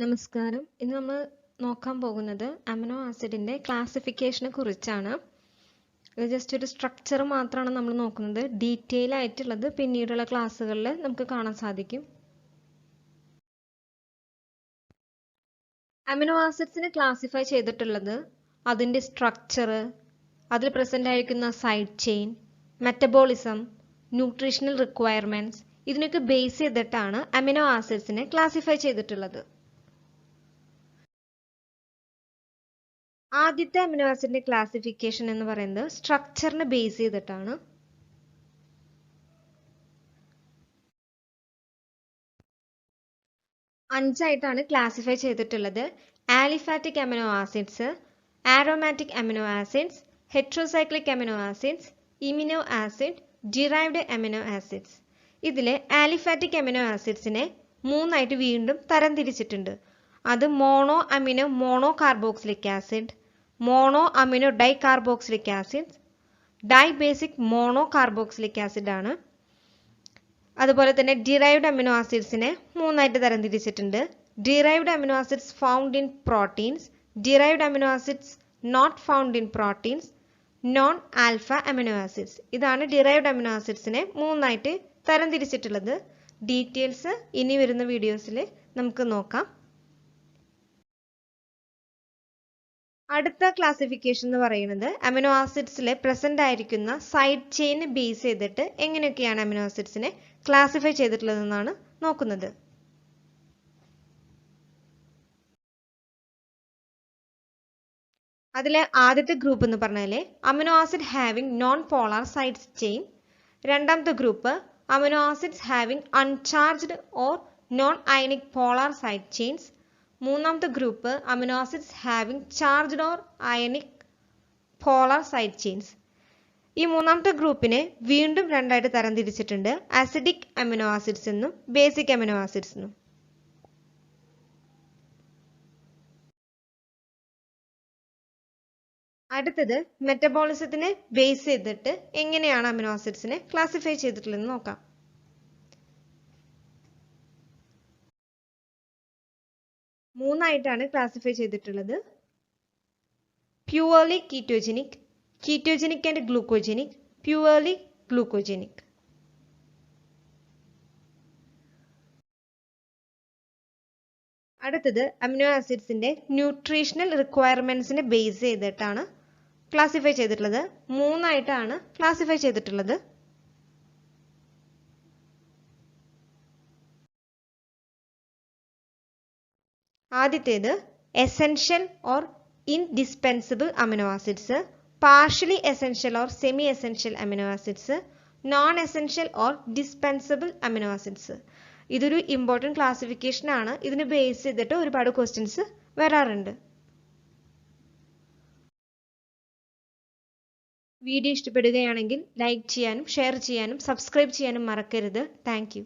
നമസ്കാരം. ഇന്ന് നമ്മൾ നോക്കാൻ പോകുന്നത് അമിനോ ആസിഡിന്റെ ക്ലാസിഫിക്കേഷനെ കുറിച്ചാണ്. ഇത് ജസ്റ്റ് ഒരു സ്ട്രക്ചർ മാത്രമാണ് നമ്മൾ നോക്കുന്നത്. ഡീറ്റെയിൽ ആയിട്ടുള്ളത് പിന്നീടുള്ള ക്ലാസ്സുകളിൽ നമുക്ക് കാണാൻ സാധിക്കും. അമിനോ ആസിഡ്സിനെ ക്ലാസിഫൈ ചെയ്തിട്ടുള്ളത് അതിന്റെ സ്ട്രക്ചർ, അതിൽ പ്രസന്റ് ആയിരിക്കുന്ന side chain, metabolism, nutritional requirements ഇതിനൊക്കെ ബേസ് ചെയ്തിട്ടാണ് അമിനോ ആസിഡ്സിനെ ക്ലാസിഫൈ ചെയ്തിട്ടുള്ളത്. ആദ്യത്തെ അമിനോ ആസിഡിന്റെ ക്ലാസിഫിക്കേഷൻ എന്ന് പറയുന്നത് സ്ട്രക്ചറിനെ ബേസ് ചെയ്തിട്ടാണ്. അഞ്ചായിട്ടാണ് ക്ലാസിഫൈ ചെയ്തിട്ടുള്ളത്. Aliphatic amino acids, aromatic amino acids, heterocyclic amino acids, imino acid, derived amino acids. ഇതിലെ ആലിഫാറ്റിക് അമിനോ ആസിഡ്സിനെ മൂന്നായിട്ട് വീണ്ടും തരംതിരിച്ചിട്ടുണ്ട്. അത് mono amino mono carboxylic acid, mono amino di carboxylic acid, di basic mono carboxylic acid ആണ്. അതുപോലെ തന്നെ derived amino ആസിഡ്സിനെ മൂന്നായിട്ട് തരംതിരിച്ചിട്ടുണ്ട്. Derived amino acids found in proteins, derived amino acids not found in proteins, non alpha amino acids. ഇതാണ് derived amino ആസിഡ്സിനെ മൂന്നായിട്ട് തരംതിരിച്ചിട്ടുള്ളത്. Details ഇനി വരുന്ന വീഡിയോസിൽ നമുക്ക് നോക്കാം. അടുത്ത ക്ലാസിഫിക്കേഷൻ എന്ന് പറയുന്നത് അമിനോ ആസിഡ്സിലെ പ്രസന്റ് ആയിരിക്കുന്ന സൈഡ് ചെയിനെ ബേസ് ചെയ്തിട്ട് എങ്ങനെയൊക്കെയാണ് അമിനോ ആസിഡ്സിനെ ക്ലാസിഫൈ ചെയ്തിട്ടുള്ളതെന്നാണ് നോക്കുന്നത്. അതിലെ ആദ്യത്തെ ഗ്രൂപ്പ് എന്ന് പറഞ്ഞാല് amino acid having non polar side chain. രണ്ടാമത്തെ group amino acids having uncharged or non ionic polar side chains. മൂന്നാമത്തെ group amino acids having charged or ionic polar side chains. ഈ മൂന്നാമത്തെ ഗ്രൂപ്പിനെ വീണ്ടും രണ്ടായിട്ട് തരംതിരിച്ചിട്ടുണ്ട്. അസിഡിക് അമിനോ ആസിഡ്സ് എന്നും basic amino acids എന്നും. അടുത്തത് മെറ്റബോളിസത്തിനെ ബേസ് ചെയ്തിട്ട് എങ്ങനെയാണ് അമിനോ ആസിഡ്സിനെ ക്ലാസിഫൈ ചെയ്തിട്ടുള്ളതെന്ന് നോക്കാം. മൂന്നായിട്ടാണ് ക്ലാസിഫൈ ചെയ്തിട്ടുള്ളത്. Purely ketogenic, ketogenic and glucogenic, purely glucogenic. അടുത്തത് അമിനോ ആസിഡ്സിന്റെ ന്യൂട്രീഷണൽ റിക്വയർമെന്റ്സിനെ ബേസ് ചെയ്തിട്ടാണ് ക്ലാസിഫൈ ചെയ്തിട്ടുള്ളത്. മൂന്നായിട്ടാണ് ക്ലാസിഫൈ ചെയ്തിട്ടുള്ളത്. ആദ്യത്തേത് essential or indispensable amino acids, partially essential or semi essential amino acids, non essential or dispensable amino acids. ഇതൊരു ഇമ്പോർട്ടൻറ്റ് ക്ലാസിഫിക്കേഷൻ ആണ്. ഇതിന് ബേസ് ചെയ്തിട്ട് ഒരുപാട് ക്വസ്റ്റ്യൻസ് വരാറുണ്ട്. വീഡിയോ ഇഷ്ടപ്പെടുകയാണെങ്കിൽ ലൈക്ക് ചെയ്യാനും ഷെയർ ചെയ്യാനും സബ്സ്ക്രൈബ് ചെയ്യാനും മറക്കരുത്. Thank you.